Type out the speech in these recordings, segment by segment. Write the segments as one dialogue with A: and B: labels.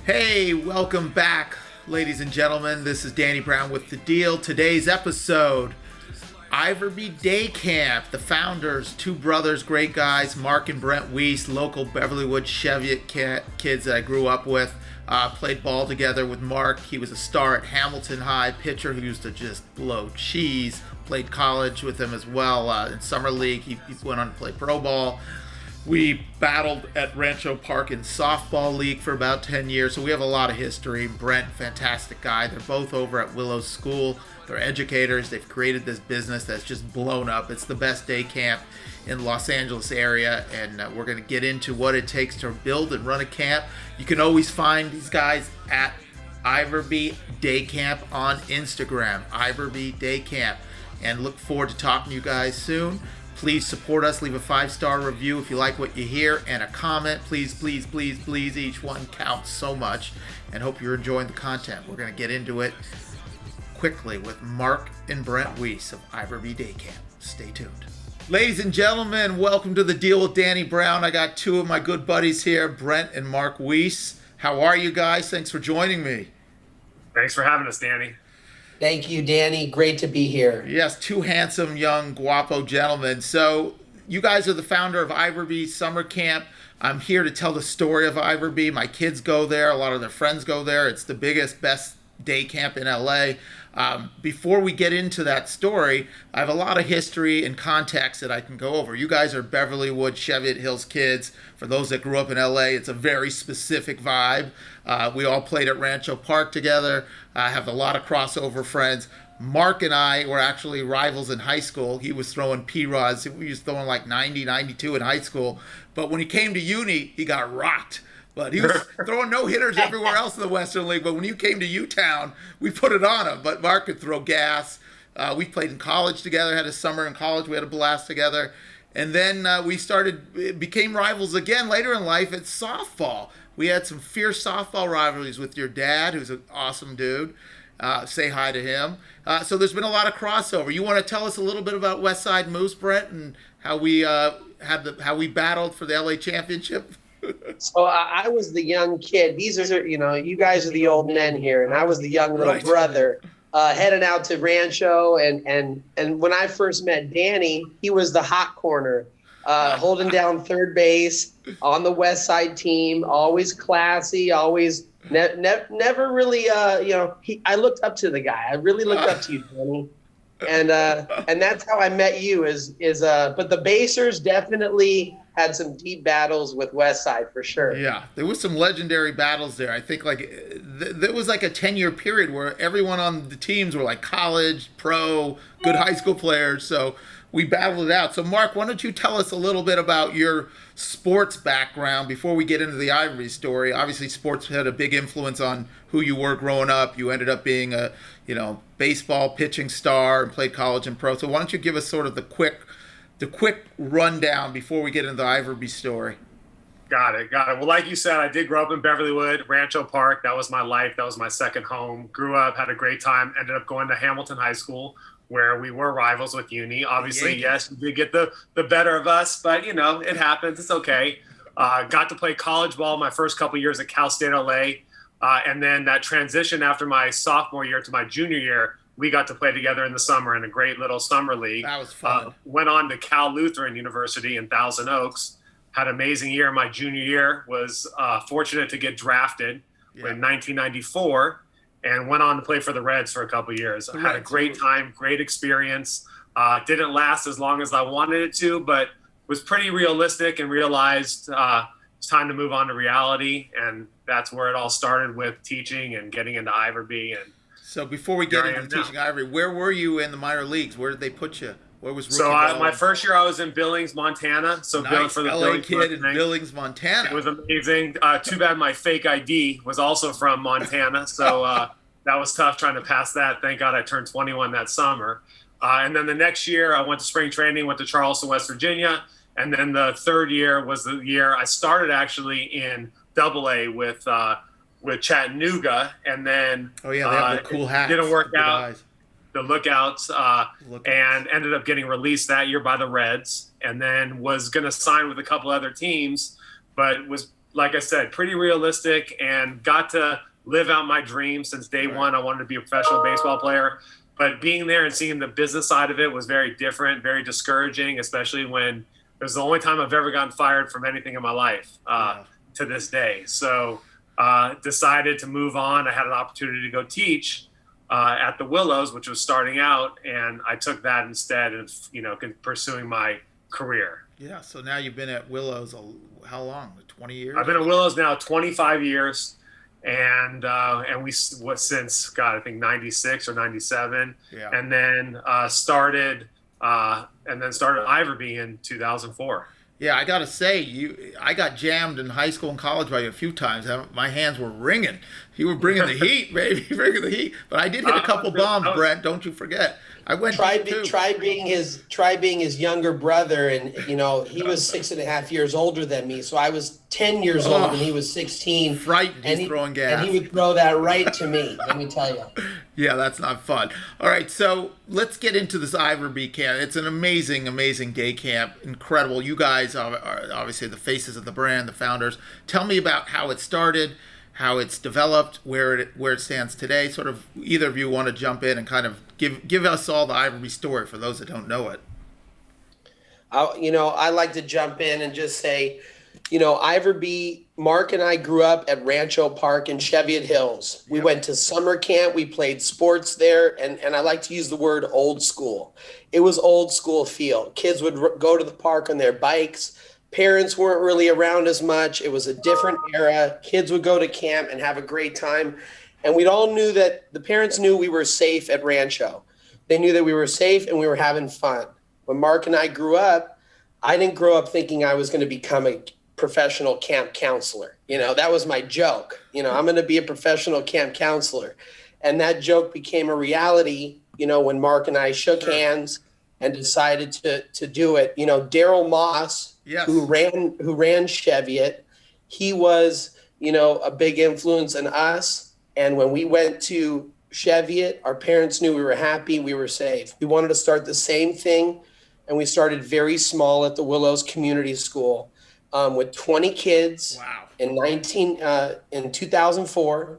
A: Hey, welcome back, ladies and gentlemen. This is Danny Brown with The Deal. Today's episode, Iverbe Camp. The founders, two brothers, great guys, Marc and Brent Weiss, local Beverlywood Cheviot kids that I grew up with. Played ball together with Marc. He was a star at Hamilton High, pitcher who used to just blow cheese. Played college with him as well in summer league. He went on to play pro ball. We battled at Rancho Park in softball league for about 10 years, so we have a lot of history. Brent, fantastic guy. They're both over at Willow School. They're educators. They've created this business that's just blown up. It's the best day camp in the Los Angeles area, and we're going to get into what it takes to build and run a camp. You can always find these guys at Iverbe Day Camp on Instagram, Iverbe Day Camp, and look forward to talking to you guys soon. Please support us. Leave a 5-star review if you like what you hear, and a comment. Please, please, please, please. Each one counts so much, and hope you're enjoying the content. We're going to get into it quickly with Marc and Brent Weiss of Iverbe Day Camp. Stay tuned. Ladies and gentlemen, welcome to The Deal with Danny Brown. I got two of my good buddies here, Brent and Marc Weiss. How are you guys? Thanks for joining me.
B: Thanks for having us, Danny.
C: Thank you, Danny. Great to be here.
A: Yes, two handsome, young, guapo gentlemen. So you guys are the founder of Iverbe Summer Camp. I'm here to tell the story of Iverbe. My kids go there. A lot of their friends go there. It's the biggest, best day camp in LA. Before we get into that story, I have a lot of history and context that I can go over. You guys are Beverlywood, Cheviot Hills kids. For those that grew up in LA, it's a very specific vibe. We all played at Rancho Park together. I have a lot of crossover friends. Marc and I were actually rivals in high school. He was throwing P-rods. He was throwing like 90, 92 in high school. But when he came to uni, he got rocked. But he was throwing no-hitters everywhere else in the Western League. But when you came to U-Town, we put it on him. But Marc could throw gas. We played in college together, had a summer in college. We had a blast together. And then became rivals again later in life at softball. We had some fierce softball rivalries with your dad, who's an awesome dude. Say hi to him. So there's been a lot of crossover. You want to tell us a little bit about West Side Moose, Brent, and how we how we battled for the LA championship?
C: So I was the young kid. These are, you guys are the old men here, and I was the young little brother heading out to Rancho. And when I first met Danny, he was the hot corner, holding down third base on the West Side team. Always classy, always never really. I looked up to the guy. I really looked up to you, Danny. And that's how I met you. But the Basers definitely had some deep battles with West Side for sure.
A: Yeah, there was some legendary battles there. I think there was like a 10-year period where everyone on the teams were like college, pro, good high school players. So we battled it out. So Marc, why don't you tell us a little bit about your sports background before we get into the Ivory story? Obviously, sports had a big influence on who you were growing up. You ended up being a baseball pitching star and played college and pro. So why don't you give us sort of the quick rundown before we get into the Iverbe story?
B: Got it. Well, like you said, I did grow up in Beverlywood, Rancho Park. That was my life. That was my second home. Grew up, had a great time. Ended up going to Hamilton High School, where we were rivals with uni. Obviously, yes, we did get the better of us, but it happens. It's okay. Got to play college ball my first couple years at Cal State LA, and then that transition after my sophomore year to my junior year. We got to play together in the summer in a great little summer league.
A: That was fun.
B: Went on to Cal Lutheran University in Thousand Oaks. Had an amazing year. My junior year was fortunate to get drafted in 1994 and went on to play for the Reds for a couple of years. I had a great time, great experience. Didn't last as long as I wanted it to, but was pretty realistic and realized it's time to move on to reality. And that's where it all started with teaching and getting into Iverbe. And
A: so before we get into teaching Iverbe, where were you in the minor leagues? Where did they put you? Where was rookie ball?
B: My first year I was in Billings, Montana. So
A: nice.
B: for the
A: LA
B: Billings
A: kid in Billings, Montana.
B: It was amazing. Too bad my fake ID was also from Montana. So that was tough trying to pass that. Thank God I turned 21 that summer. And then the next year I went to spring training, went to Charleston, West Virginia. And then the third year was the year I started actually in AA with Chattanooga, and then
A: they have the cool hats.
B: Didn't work out.
A: Eyes.
B: The Lookouts, and ended up getting released that year by the Reds, and then was going to sign with a couple other teams, but was like I said, pretty realistic, and got to live out my dream since day one. I wanted to be a professional baseball player, but being there and seeing the business side of it was very different, very discouraging, especially when it was the only time I've ever gotten fired from anything in my life to this day. So decided to move on. I had an opportunity to go teach at the Willows, which was starting out, and I took that instead of, pursuing my career.
A: Yeah, so now you've been at Willows how long? 20 years?
B: I've been at Willows now 25 years, and we since I think 96 or 97, and then started Iverbe in 2004.
A: Yeah, I got to say, I got jammed in high school and college by you a few times. My hands were ringing. You were bringing the heat, baby, bringing the heat. But I did hit a couple bombs, Brent. Don't you forget. I went
C: try being his younger brother, and he was 6.5 years older than me, so I was 10 years old and he was 16.
A: Frightened, he's throwing gas.
C: And he would throw that right to me, let me tell you.
A: Yeah, that's not fun. All right, so let's get into this Iverbe camp. It's an amazing, amazing day camp. Incredible. You guys are obviously the faces of the brand, the founders. Tell me about how it started, how it's developed, where it stands today. Sort of either of you want to jump in and kind of give us all the Iverbe story for those that don't know it.
C: I like to jump in and just say, Iverbe, Marc and I grew up at Rancho Park in Cheviot Hills. We went to summer camp. We played sports there. And I like to use the word old school. It was old school feel. Kids would go to the park on their bikes. Parents weren't really around as much. It was a different era. Kids would go to camp and have a great time. And we all knew that the parents knew we were safe at Rancho. They knew that we were safe and we were having fun. When Marc and I grew up, I didn't grow up thinking I was going to become a professional camp counselor. That was my joke. I'm going to be a professional camp counselor. And that joke became a reality, when Marc and I shook hands and decided to do it. Daryl Moss, who ran Cheviot, he was, a big influence on us. And when we went to Cheviot, our parents knew we were happy, we were safe. We wanted to start the same thing, and we started very small at the Willows Community School with 20 kids in 2004.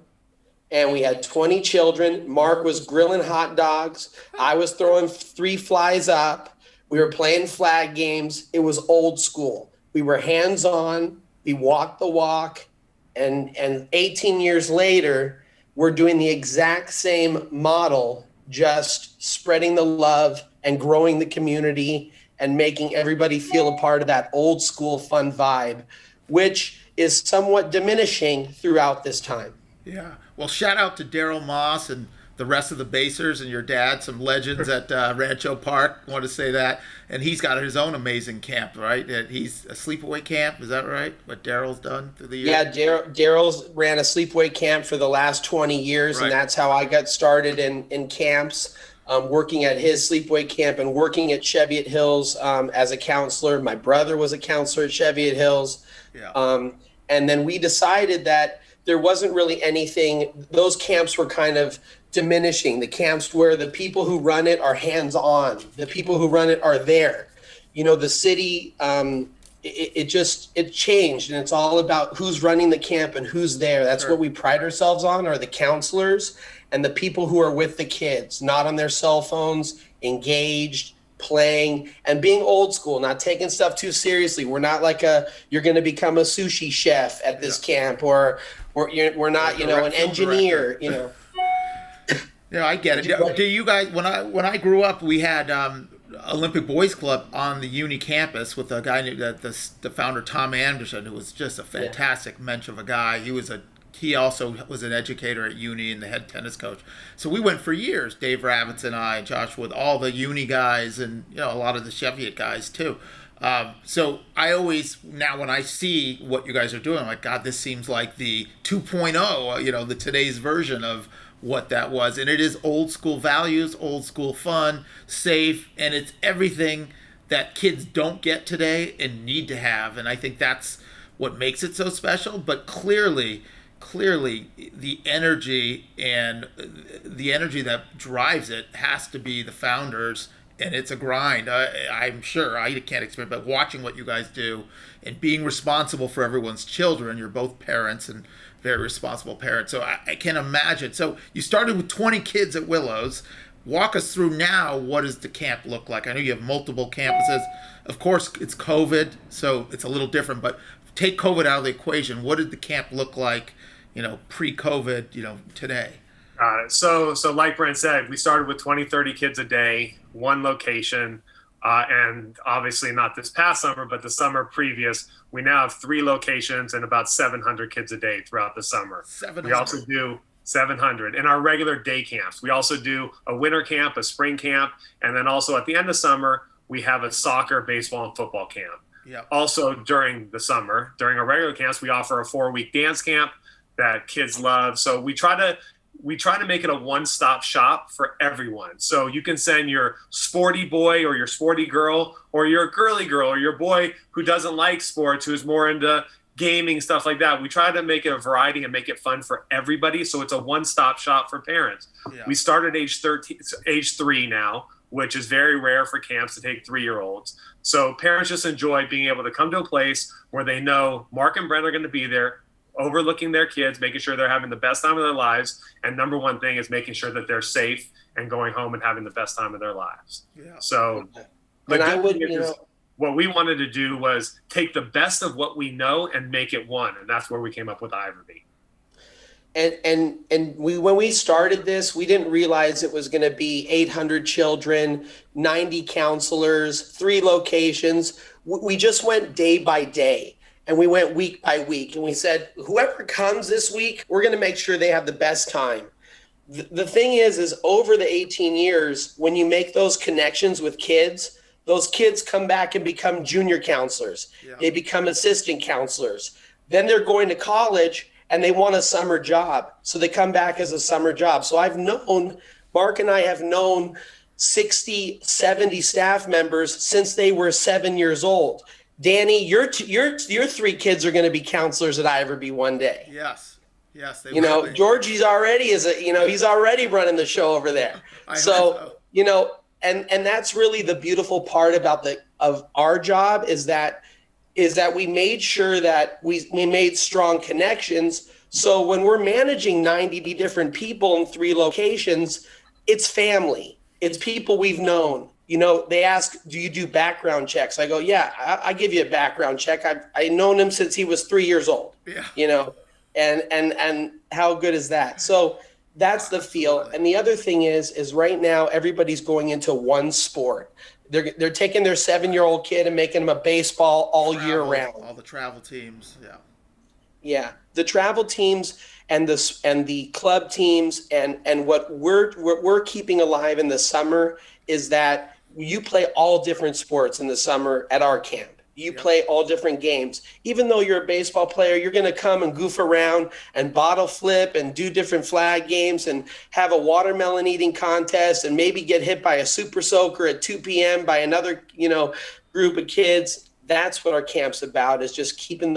C: And we had 20 children. Marc was grilling hot dogs. I was throwing 3 flies up. We were playing flag games. It was old school. We were hands-on. We walked the walk. And 18 years later, we're doing the exact same model, just spreading the love and growing the community and making everybody feel a part of that old school fun vibe, which is somewhat diminishing throughout this time.
A: Yeah. Well, shout out to Daryl Moss and the rest of the basers and your dad, some legends at Rancho Park. I want to say that. And he's got his own amazing camp, right? He's a sleepaway camp. Is that right? What Daryl's done through the years?
C: Yeah, Daryl's ran a sleepaway camp for the last 20 years, and that's how I got started in camps, working at his sleepaway camp and working at Cheviot Hills as a counselor. My brother was a counselor at Cheviot Hills. Yeah. And then we decided that there wasn't really anything. Those camps were kind of diminishing. The camps where the people who run it are hands-on. The people who run it are there. The city, it changed, and it's all about who's running the camp and who's there. That's what we pride ourselves on, are the counselors and the people who are with the kids, not on their cell phones, engaged, playing, and being old school, not taking stuff too seriously. We're not like you're going to become a sushi chef at this camp, or we're not, an engineer,
A: Yeah, I get it. Do you guys? When I grew up, we had Olympic Boys Club on the uni campus with a guy named the founder Tom Anderson, who was just a fantastic mensch of a guy. He also was an educator at uni and the head tennis coach. So we went for years, Dave Ravitz and I, and Josh Wood, all the uni guys, and a lot of the Cheviot guys too. So I always, now when I see what you guys are doing, I'm like, God, this seems like the 2.0, the today's version of what that was. And it is old school values, old school fun, safe, and it's everything that kids don't get today and need to have. And I think that's what makes it so special. But clearly the energy that drives it has to be the founders and it's a grind. I'm sure I can't explain, but watching what you guys do and being responsible for everyone's children, you're both parents and very responsible parents. So I can imagine. So you started with 20 kids at Willows. Walk us through now. What does the camp look like? I know you have multiple campuses. Of course, it's COVID, so it's a little different. But take COVID out of the equation. What did the camp look like, pre-COVID, today?
B: So like Brent said, we started with 20, 30 kids a day, one location. And obviously not this past summer, but the summer previous, we now have 3 locations and about 700 kids a day throughout the summer.
A: 700.
B: We also do 700 in our regular day camps. We also do a winter camp, a spring camp, and then also at the end of summer, we have a soccer, baseball, and football camp.
A: Yep.
B: Also during the summer, during our regular camps, we offer a 4-week dance camp that kids love. So we try to make it a one-stop shop for everyone. So you can send your sporty boy or your sporty girl or your girly girl or your boy who doesn't like sports, who's more into gaming, stuff like that. We try to make it a variety and make it fun for everybody. So it's a one-stop shop for parents.
A: Yeah.
B: We start at age 3 now, which is very rare for camps to take 3-year-olds. So parents just enjoy being able to come to a place where they know Marc and Brent are going to be there, overlooking their kids, making sure they're having the best time of their lives. And number one thing is making sure that they're safe and going home and having the best time of their lives.
A: Yeah.
B: So what we wanted to do was take the best of what we know and make it one. And that's where we came up with Iverbe.
C: And when we started this, we didn't realize it was going to be 800 children, 90 counselors, 3 locations. We just went day by day. And we went week by week, and we said, whoever comes this week, we're going to make sure they have the best time. The thing is over the 18 years, when you make those connections with kids, those kids come back and become junior counselors. Yeah. They become assistant counselors. Then they're going to college, and they want a summer job. So they come back as a summer job. So Marc and I have known 60, 70 staff members since they were 7 years old. Danny, your 3 kids are going to be counselors at Iverbe one day.
A: Yes, they will be.
C: Georgie's already he's already running the show over there. So and that's really the beautiful part about our job is that we made sure that we made strong connections. So when we're managing 90 different people in 3 locations, it's family. It's people we've known. They ask, do you do background checks? I go, yeah, I give you a background check. I've known him since he was 3 years old. Yeah. And how good is that? So that's the feel. And the other thing is right now everybody's going into one sport. They're taking their 7-year-old kid and making him a baseball all year round.
A: All the travel teams, yeah.
C: Yeah, the travel teams and the club teams and what we're keeping alive in the summer is that you play all different sports in the summer at our camp. You play all different games. Even though you're a baseball player, you're going to come and goof around and bottle flip and do different flag games and have a watermelon eating contest and maybe get hit by a super soaker at 2 p.m. by another, group of kids. That's what our camp's about, is just keeping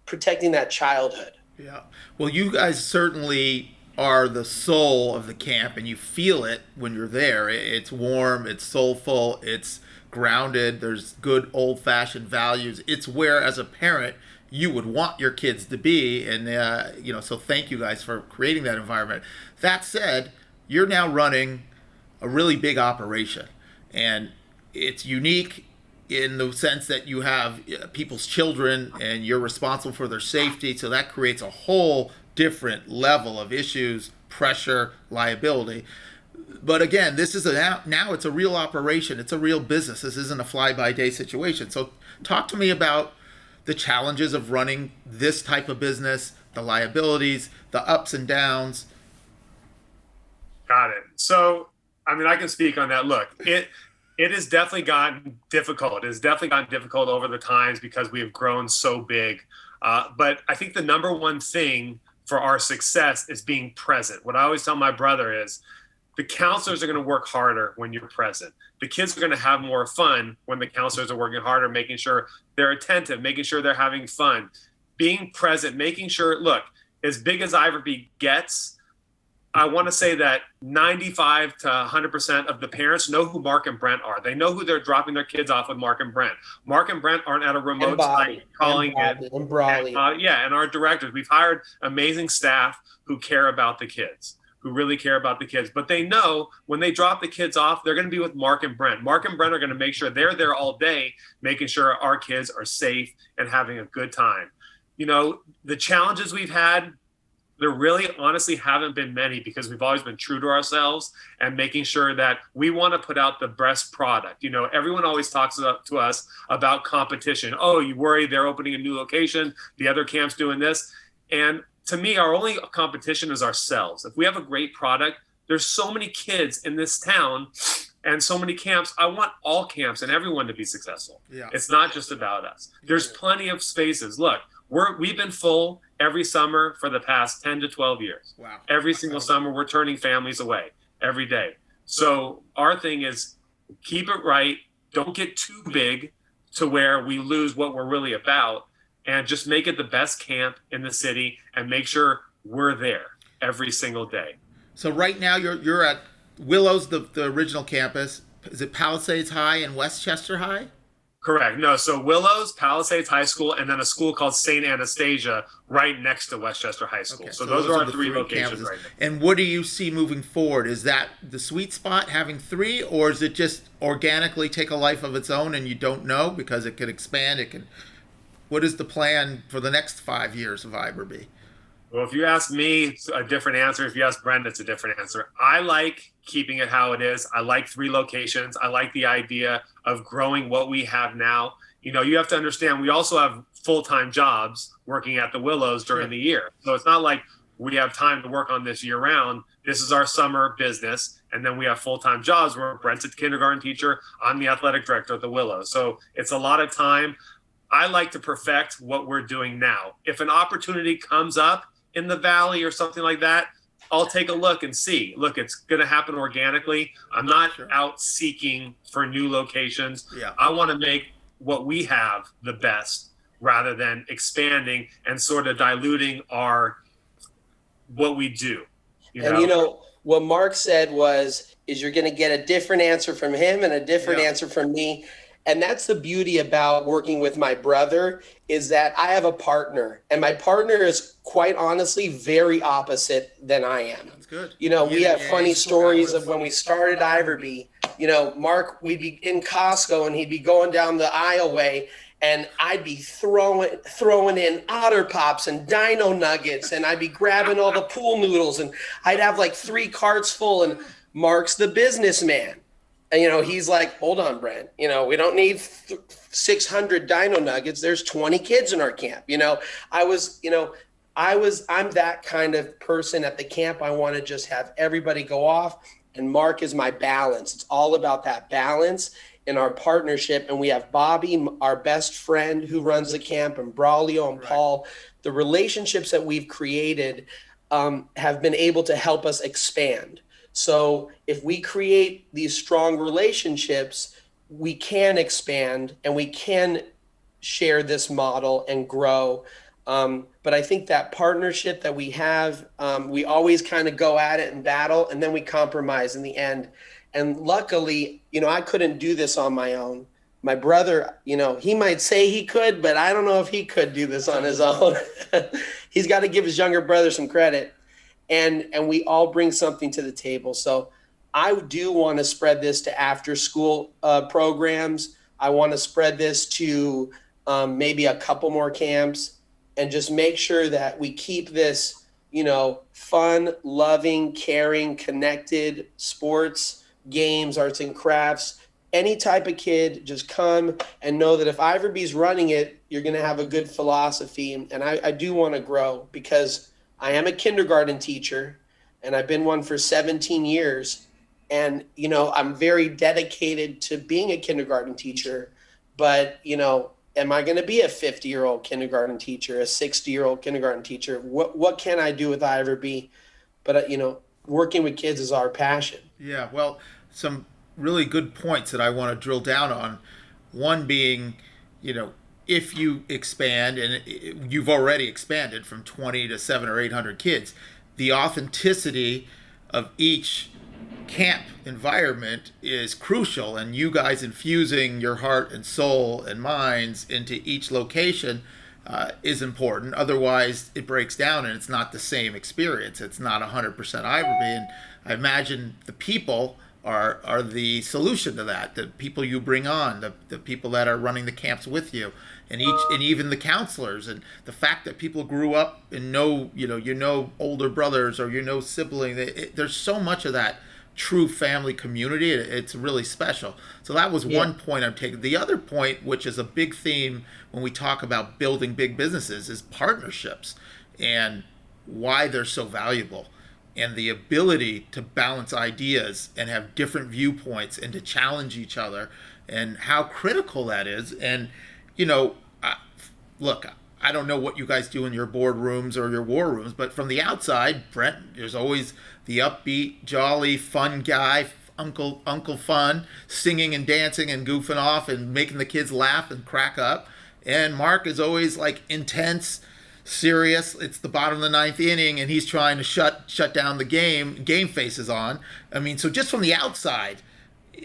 C: protecting that childhood.
A: Yeah. Well, you guys certainly are the soul of the camp, and you feel it when you're there. It's warm, it's soulful, it's grounded, there's good old-fashioned values. It's where, as a parent, you would want your kids to be, and so thank you guys for creating that environment. That said, you're now running a really big operation, and it's unique in the sense that you have people's children and you're responsible for their safety, so that creates a whole different level of issues, pressure, liability. But again, this is now it's a real operation. It's a real business. This isn't a fly-by-day situation. So talk to me about the challenges of running this type of business, the liabilities, the ups and downs.
B: Got it. So, I can speak on that. Look, it has definitely gotten difficult. It has definitely gotten difficult over the times because we have grown so big. But I think the number one thing for our success is being present. What I always tell my brother is the counselors are going to work harder when you're present. The kids are going to have more fun when the counselors are working harder, making sure they're attentive, making sure they're having fun, being present, making sure, look, as big as Iverbe gets, I want to say that 95 to 100% of the parents know who Marc and Brent are. They know who they're dropping their kids off with Marc and Brent. Marc and Brent aren't at a remote site calling it.
C: And Brawley.
B: And our directors. We've hired amazing staff who care about the kids, who really care about the kids. But they know when they drop the kids off, they're going to be with Marc and Brent. Marc and Brent are going to make sure they're there all day, making sure our kids are safe and having a good time. You know, the challenges we've had, there really honestly haven't been many because we've always been true to ourselves and making sure that we want to put out the best product. You know, everyone always talks to us about competition. Oh, you worry they're opening a new location, the other camp's doing this. And to me, our only competition is ourselves. If we have a great product, there's so many kids in this town and so many camps. I want all camps and everyone to be successful. Yeah. It's not just about us. There's plenty of spaces. Look, we've been full every summer for the past 10 to 12 years. Wow. Every single summer, we're turning families away every day. So our thing is keep it right. Don't get too big to where we lose what we're really about, and just make it the best camp in the city and make sure we're there every single day.
A: So right now you're at Willows, the original campus. Is it Palisades High and Westchester High?
B: Correct. No, so Willows, Palisades High School, and then a school called St. Anastasia right next to Westchester High School. Okay, so those are our three locations campuses. Right now.
A: And what do you see moving forward? Is that the sweet spot, having three, or is it just organically take a life of its own and you don't know because it can expand? What is the plan for the next 5 years of Iverbe?
B: Well, if you ask me, it's a different answer. If you ask Brent, it's a different answer. I like keeping it how it is. I like 3 locations. I like the idea of growing what we have now. You know, you have to understand, we also have full-time jobs working at the Willows during the year. So it's not like we have time to work on this year-round. This is our summer business. And then we have full-time jobs where Brent's a kindergarten teacher. I'm the athletic director at the Willows. So it's a lot of time. I like to perfect what we're doing now. If an opportunity comes up in the valley or something like that, I'll take a look and see. Look, it's going to happen organically. I'm not out seeking for new locations. Yeah. I want to make what we have the best rather than expanding and sort of diluting what we do. You know,
C: what Marc said is you're going to get a different answer from him and a different answer from me. And that's the beauty about working with my brother, is that I have a partner, and my partner is quite honestly very opposite than I am. That's good. You know, we have funny stories of when we started Iverbe. You know, Marc, we'd be in Costco and he'd be going down the aisleway, and I'd be throwing in Otter Pops and Dino Nuggets, and I'd be grabbing all the pool noodles, and I'd have like 3 carts full, and Marc's the businessman. And, you know, he's like, hold on, Brent, you know, we don't need 600 Dino Nuggets. There's 20 kids in our camp. You know, I'm that kind of person at the camp. I want to just have everybody go off, and Marc is my balance. It's all about that balance in our partnership. And we have Bobby, our best friend who runs the camp, and Braulio and Paul. The relationships that we've created have been able to help us expand. So if we create these strong relationships, we can expand and we can share this model and grow. But I think that partnership that we have, we always kind of go at it and battle, and then we compromise in the end. And luckily, you know, I couldn't do this on my own. My brother, you know, he might say he could, but I don't know if he could do this on his own. He's got to give his younger brother some credit. And we all bring something to the table. So I do want to spread this to after school programs. I want to spread this to maybe a couple more camps, and just make sure that we keep this, you know, fun, loving, caring, connected sports, games, arts and crafts. Any type of kid, just come and know that if Iverbe's running it, you're going to have a good philosophy. And I do want to grow, because I am a kindergarten teacher, and I've been one for 17 years. And, you know, I'm very dedicated to being a kindergarten teacher. But, you know, am I going to be a 50-year-old kindergarten teacher, a 60-year-old kindergarten teacher? What can I do with Iverbe? But, you know, working with kids is our passion.
A: Yeah, well, some really good points that I want to drill down on. One being, you know, if you expand, and you've already expanded from 20 to 700 or 800 kids, the authenticity of each camp environment is crucial, and you guys infusing your heart and soul and minds into each location is important. Otherwise, it breaks down and it's not the same experience. It's not 100% Iverbe. And I imagine the people are the solution to that. The people you bring on, the people that are running the camps with you, and even the counselors, and the fact that people grew up and know older brothers or siblings. There's so much of that true family community. It's really special. So that was one point I'm taking. The other point, which is a big theme when we talk about building big businesses, is partnerships and why they're so valuable, and the ability to balance ideas and have different viewpoints and to challenge each other, and how critical that is. And look, I don't know what you guys do in your boardrooms or your war rooms, but from the outside, Brent, there's always the upbeat, jolly, fun guy, Uncle Fun, singing and dancing and goofing off and making the kids laugh and crack up. And Marc is always like intense, serious. It's the bottom of the ninth inning, and he's trying to shut down the game. Game face is on. I mean, so just from the outside,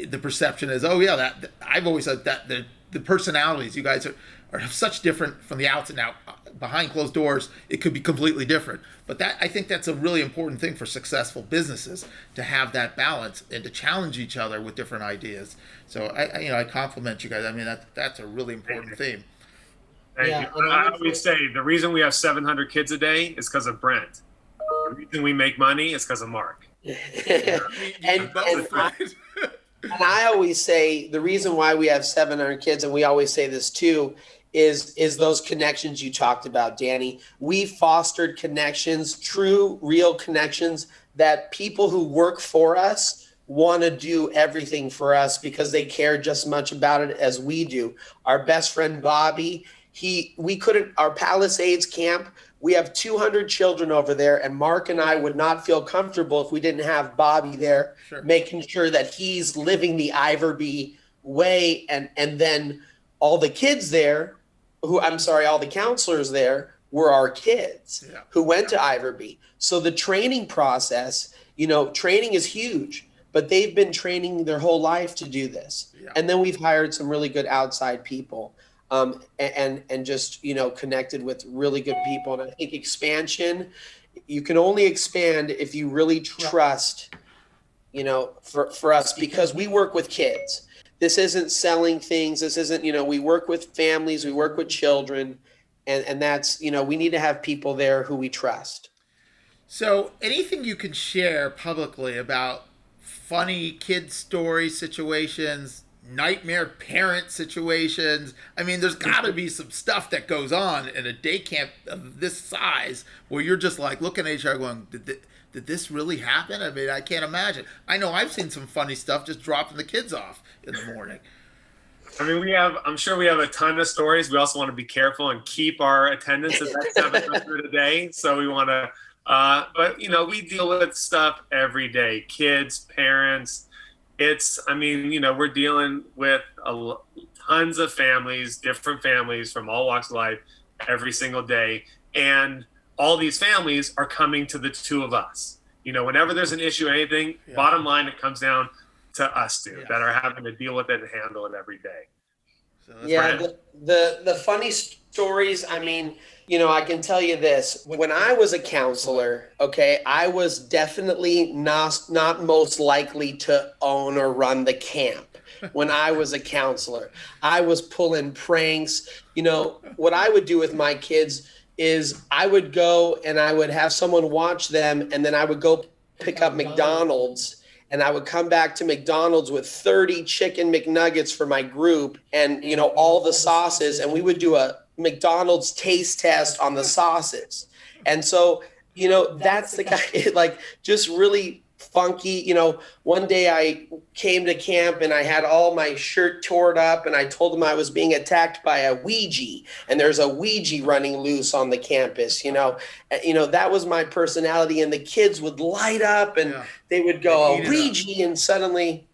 A: the perception is, oh yeah, that I've always said that the personalities you guys are such different from the outside. Now, behind closed doors, it could be completely different. But I think that's a really important thing for successful businesses, to have that balance and to challenge each other with different ideas. So I compliment you guys. I mean, that's a really important theme.
B: Thank you. I always say the reason we have 700 kids a day is because of Brent. The reason we make money is because of Marc.
C: And I always say the reason why we have 700 kids, and we always say this too, is those connections you talked about, Danny. We fostered connections, true, real connections, that people who work for us want to do everything for us because they care just as much about it as we do. Our best friend Bobby, our Palisades camp, we have 200 children over there, and Marc and I would not feel comfortable if we didn't have Bobby there, making sure that he's living the Iverbe way, and then all the kids there, all the counselors there were our kids who went to Iverbe. So the training process, training is huge, but they've been training their whole life to do this. Yeah. And then we've hired some really good outside people. And just connected with really good people. And I think expansion, you can only expand if you really trust, for us, because we work with kids. This isn't selling things. This isn't, we work with families, we work with children, and that's, we need to have people there who we trust.
A: So anything you can share publicly about funny kid story situations, nightmare parent situations? I mean, there's got to be some stuff that goes on in a day camp of this size where you're just like looking at each other going, did this really happen? I mean, I can't imagine. I know I've seen some funny stuff just dropping the kids off in the morning.
B: I mean, I'm sure we have a ton of stories. We also want to be careful and keep our attendance at that 700 a day. So we want to, but we deal with stuff every day, kids, parents. We're dealing with tons of families, different families from all walks of life every single day. And all these families are coming to the two of us. Whenever there's an issue or anything, bottom line, it comes down to us two that are having to deal with it and handle it every day.
A: So
C: the funny stories, I can tell you this. When I was a counselor, I was definitely not most likely to own or run the camp. When I was a counselor, I was pulling pranks. What I would do with my kids is I would go and I would have someone watch them, and then I would go pick up McDonald's, and I would come back to McDonald's with 30 chicken McNuggets for my group and, all the sauces, and we would do a McDonald's taste test on the sauces. And so, that's the guy, like, just really funky. One day I came to camp and I had all my shirt torn up, and I told them I was being attacked by a Ouija, and there's a Ouija running loose on the campus. That was my personality, and the kids would light up and they would go, Ouija, and suddenly,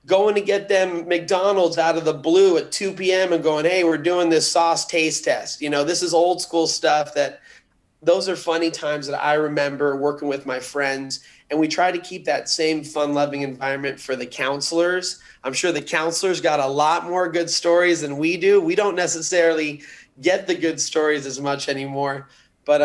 C: going to get them McDonald's out of the blue at 2 p.m. and going, hey, we're doing this sauce taste test. This is old school stuff that those are funny times that I remember working with my friends, and we try to keep that same fun-loving environment for the counselors. I'm sure the counselors got a lot more good stories than we do. We don't necessarily get the good stories as much anymore, but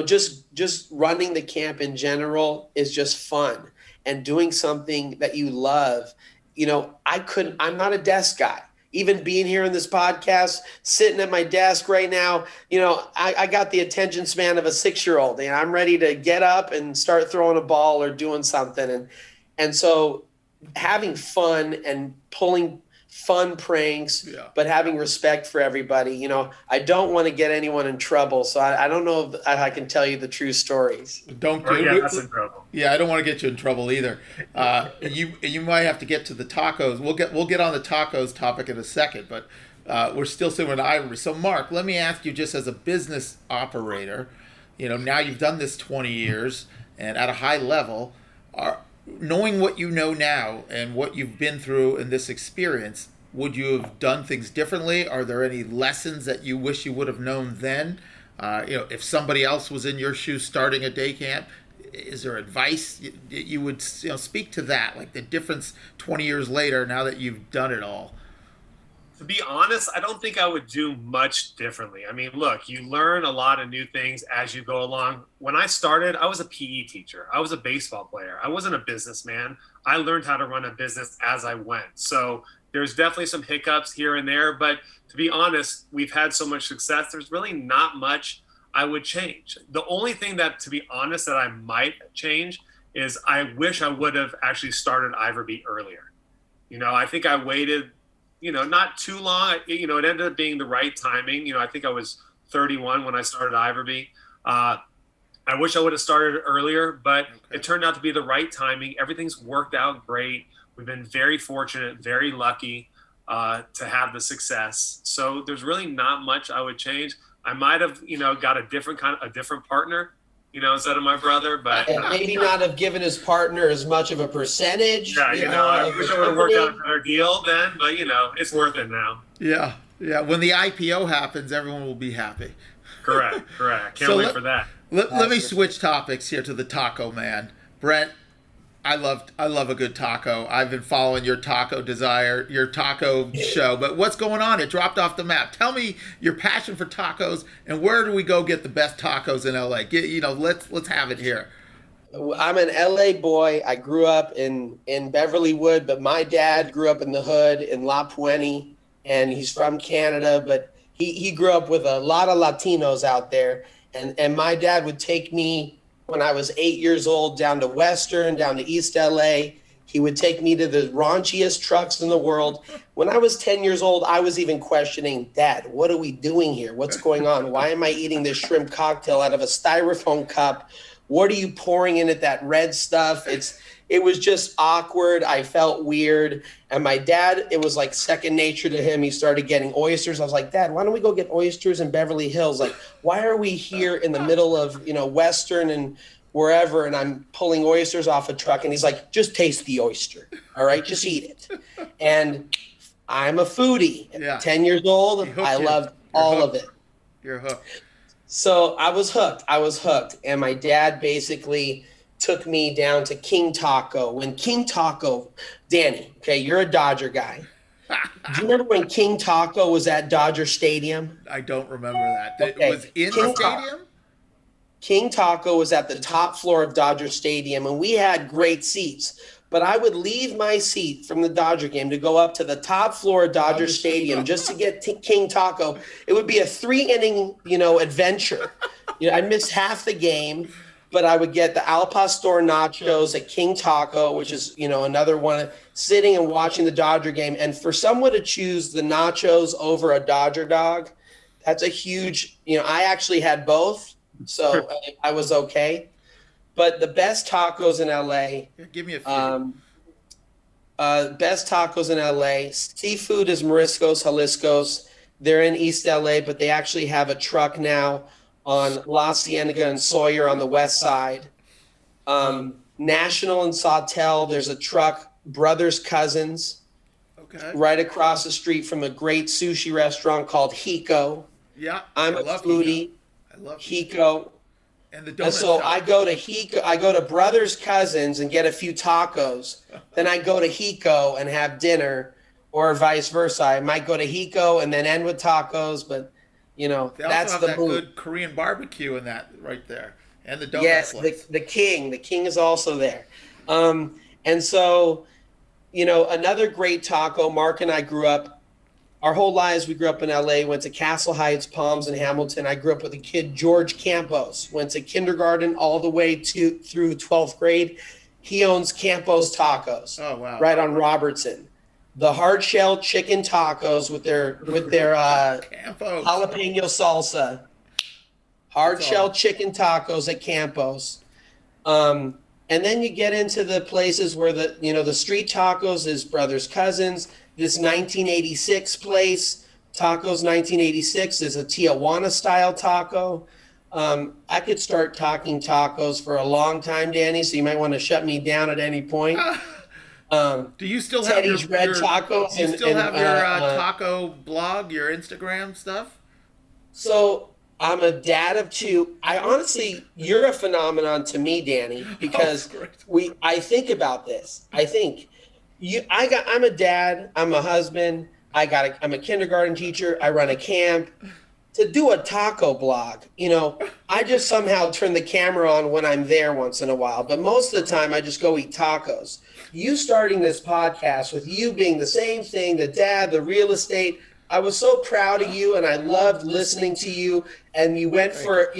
C: just running the camp in general is just fun, and doing something that you love. I'm not a desk guy. Even being here in this podcast, sitting at my desk right now, I got the attention span of a 6-year-old, and I'm ready to get up and start throwing a ball or doing something. And so having fun and pulling fun pranks, but having respect for everybody. I don't want to get anyone in trouble, so I don't know if I can tell you the true stories.
A: Don't
B: get us in trouble.
A: Yeah, I don't want to get you in trouble either. You might have to get to the tacos. We'll get on the tacos topic in a second, but we're still sitting with Iverbe. So Marc, let me ask you, just as a business operator, now you've done this 20 years and at a high level, knowing what you know now and what you've been through in this experience, would you have done things differently? Are there any lessons that you wish you would have known then? If somebody else was in your shoes starting a day camp, is there advice you would speak to that, like the difference 20 years later now that you've done it all?
B: To be honest, I don't think I would do much differently. I mean, look, you learn a lot of new things as you go along. When I started, I was a PE teacher. I was a baseball player. I wasn't a businessman. I learned how to run a business as I went. So there's definitely some hiccups here and there. But to be honest, we've had so much success. There's really not much I would change. The only thing that, to be honest, that I might change is I wish I would have actually started Iverbe earlier. I think I waited not too long. It ended up being the right timing. I think I was 31 when I started Iverbe. I wish I would have started earlier, but It turned out to be the right timing. Everything's worked out great. We've been very fortunate, very lucky to have the success. So there's really not much I would change. I might have, got a different partner, instead of my brother, but
C: maybe not have given his partner as much of a percentage.
B: Yeah, I wish I would have worked out a better deal then, but it's worth it now.
A: Yeah. When the IPO happens, everyone will be happy.
B: Correct. Can't wait for that.
A: Let me switch topics here to the taco man. Brent, I love a good taco. I've been following your taco show, but what's going on? It dropped off the map. Tell me your passion for tacos, and where do we go get the best tacos in LA? Let's have it here.
C: I'm an LA boy. I grew up in Beverlywood, but my dad grew up in the hood in La Puente, and he's from Canada, but he grew up with a lot of Latinos out there, and my dad would take me when I was 8 years old down to Western, down to East LA. He would take me to the raunchiest trucks in the world. When I was 10 years old, I was even questioning, Dad, what are we doing here? What's going on? Why am I eating this shrimp cocktail out of a styrofoam cup? What are you pouring in it, that red stuff? It was just awkward. I felt weird. And my dad, it was like second nature to him. He started getting oysters. I was like, Dad, why don't we go get oysters in Beverly Hills? Like, why are we here in the middle of, Western and wherever, and I'm pulling oysters off a truck? And he's like, just taste the oyster. All right, just eat it. And I'm a foodie.
A: Yeah.
C: 10 years old, I loved all of it.
A: You're hooked.
C: So I was hooked. And my dad basically took me down to King Taco. When King Taco, Danny, okay, you're a Dodger guy. Do you remember when King Taco was at Dodger Stadium?
A: I don't remember that.
C: Okay.
A: It was in the stadium?
C: King Taco was at the top floor of Dodger Stadium, and we had great seats. But I would leave my seat from the Dodger game to go up to the top floor of Dodger Stadium just to get King Taco. It would be a 3-inning, adventure. I missed half the game, but I would get the al pastor nachos at King Taco, which is, another one, sitting and watching the Dodger game. And for someone to choose the nachos over a Dodger dog, that's a huge, I actually had both, so I was okay. But the best tacos in LA.
A: Give me a few.
C: Best tacos in LA. Seafood is Mariscos Jalisco's. They're in East LA, but they actually have a truck now on La Cienega and Sawyer on the west side. National and Sawtell, there's a truck, Brothers Cousins, right across the street from a great sushi restaurant called Hiko.
A: Yeah,
C: I'm a foodie.
A: love
C: Hiko.
A: And the donut
C: And so
A: shop.
C: I go to Hiko, I go to Brothers Cousins and get a few tacos. Then I go to Hiko and have dinner, or vice versa. I might go to Hiko and then end with tacos, but
A: They also
C: that's
A: have
C: the
A: that
C: move.
A: good Korean barbecue in that right there, and the donut
C: Yes,
A: place.
C: the king is also there. And so, another great taco. Mark and I grew up. Our whole lives, we grew up in LA, went to Castle Heights, Palms, and Hamilton. I grew up with a kid, George Campos, went to kindergarten all the way through 12th grade. He owns Campos Tacos.
A: Oh, wow.
C: Right on Robertson. The hard shell chicken tacos with their
A: Campos.
C: jalapeno salsa. Hard shell chicken tacos at Campos. And then you get into the places where the street tacos is Brothers Cousins. This 1986 place, Tacos 1986, is a Tijuana style taco. I could start talking tacos for a long time, Danny, so you might want to shut me down at any point.
A: Do you still have
C: Teddy's Red Tacos?
A: Do you still have your taco blog, your Instagram stuff?
C: So I'm a dad of two. You're a phenomenon to me, Danny, because I think about this. I'm a dad. I'm a husband. I'm a kindergarten teacher. I run a camp. To do a taco blog, I just somehow turn the camera on when I'm there once in a while. But most of the time, I just go eat tacos. You starting this podcast with you being the same thing, the dad, the real estate. I was so proud of you, and I loved listening to you. And you went for,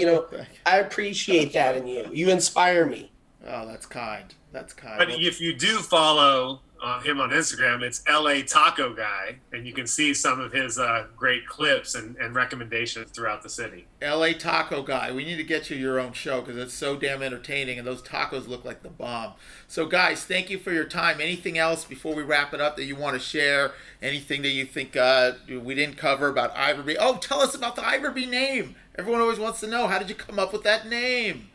C: I appreciate that in you. You inspire me.
A: Oh, that's kind. That's kind.
B: But if you do follow him on Instagram, it's LA Taco Guy, and you can see some of his great clips and recommendations throughout the city.
A: LA Taco Guy. We need to get you your own show because it's so damn entertaining, and those tacos look like the bomb. So, guys, thank you for your time. Anything else before we wrap it up that you want to share? Anything that you think we didn't cover about Iverbe? Oh, tell us about the Iverbe name. Everyone always wants to know, how did you come up with that name?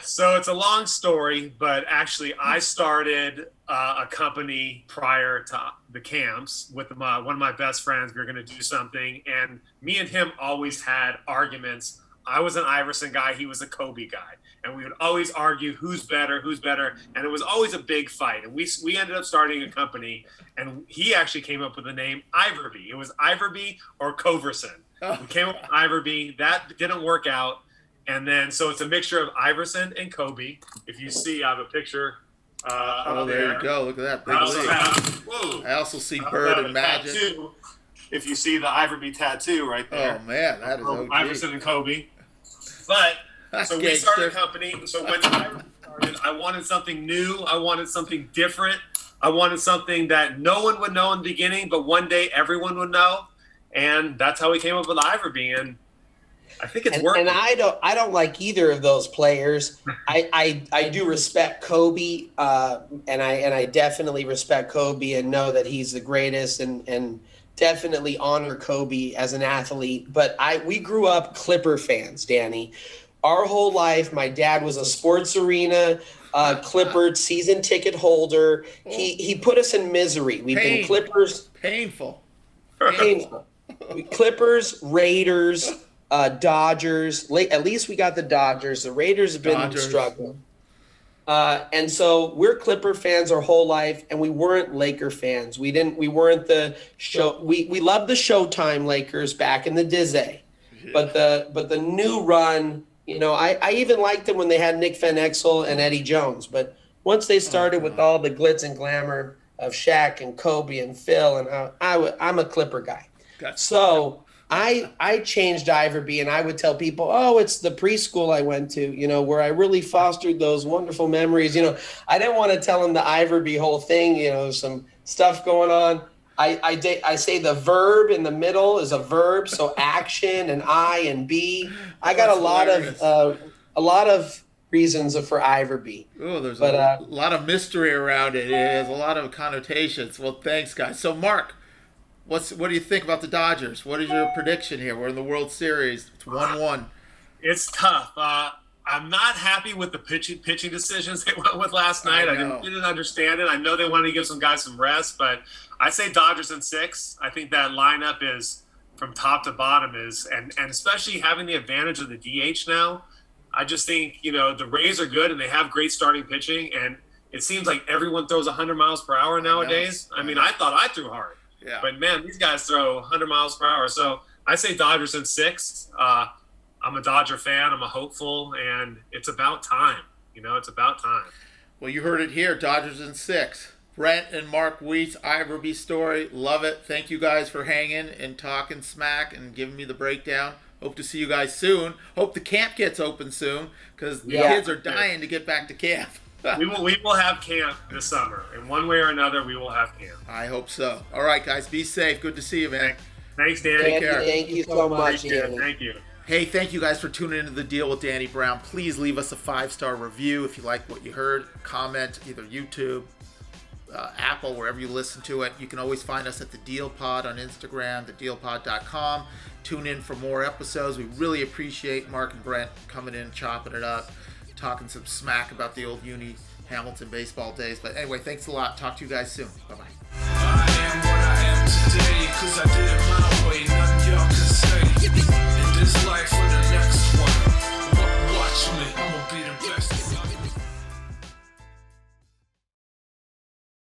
B: So it's a long story, but actually I started a company prior to the camps with one of my best friends. We were going to do something, and me and him always had arguments. I was an Iverson guy, he was a Kobe guy, and we would always argue who's better, and it was always a big fight. And we ended up starting a company, and he actually came up with the name Iverbe. It was Iverbe or Coverson. We came up with Iverbe. That didn't work out. And then, so it's a mixture of Iverson and Kobe. If you see, I have a picture.
A: There you go. Look at that. I also see Bird and Magic.
B: Tattoo. If you see the Iverbe tattoo right there.
A: Oh, man, that is OG.
B: Iverson and Kobe. But, so we started a company. So when Iverbe started, I wanted something new. I wanted something different. I wanted something that no one would know in the beginning, but one day everyone would know. And that's how we came up with Iverbe. And I think it's working.
C: And I don't like either of those players. I do respect Kobe, and I definitely respect Kobe and know that he's the greatest, and definitely honor Kobe as an athlete. But we grew up Clipper fans, Danny. Our whole life, my dad was a sports arena Clipper season ticket holder. He put us in misery. We've been Clippers.
A: Painful.
C: Clippers, Raiders. Dodgers. At least we got the Dodgers. The Raiders have been struggling. And so we're Clipper fans our whole life, and we weren't Laker fans. We weren't the show. We loved the Showtime Lakers back in the Dizzy, but the new run. I even liked them when they had Nick Van Exel and Eddie Jones. But once they started with all the glitz and glamour of Shaq and Kobe and Phil, and I'm a Clipper guy.
A: Gotcha.
C: So I changed Iverbe, and I would tell people, oh, it's the preschool I went to, where I really fostered those wonderful memories. I didn't want to tell them the Iverbe whole thing, some stuff going on. I say the verb in the middle is a verb, so action and I and be. I got a lot of reasons for Iverbe.
A: Oh, there's a lot of mystery around it. It has a lot of connotations. Well, thanks, guys. So, Mark, what do you think about the Dodgers? What is your prediction here? We're in the World Series. It's 1-1.
B: It's tough. I'm not happy with the pitching decisions they went with last night. I didn't understand it. I know they wanted to give some guys some rest, but I say Dodgers in 6. I think that lineup is from top to bottom is, and especially having the advantage of the DH now, I just think, the Rays are good and they have great starting pitching, and it seems like everyone throws 100 miles per hour nowadays. I mean, I thought I threw hard, but man, these guys throw 100 miles per hour. So I say Dodgers in 6. I'm a Dodger fan. I'm a hopeful, and it's about time. It's about time.
A: Well, you heard it here. Dodgers in 6. Brent and Marc Weiss, Iverbe story. Love it. Thank you guys for hanging and talking smack and giving me the breakdown. Hope to see you guys soon. Hope the camp gets open soon, because the kids are dying to get back to camp.
B: we will have camp this summer. In one way or another, we will have camp.
A: I hope so. All right, guys. Be safe. Good to see you, man.
B: Thanks, Danny.
C: Take care. Thank you so much, Danny.
B: Thank you.
A: Hey, thank you guys for tuning into The Deal with Danny Brown. Please leave us a 5-star review if you like what you heard. Comment either YouTube, Apple, wherever you listen to it. You can always find us at The Deal Pod on Instagram, thedealpod.com. Tune in for more episodes. We really appreciate Marc and Brent coming in, chopping it up, talking some smack about the old Uni Hamilton baseball days. But anyway, thanks a lot. Talk to you guys soon. Bye-bye. I am what I am today, 'cause I did it my way.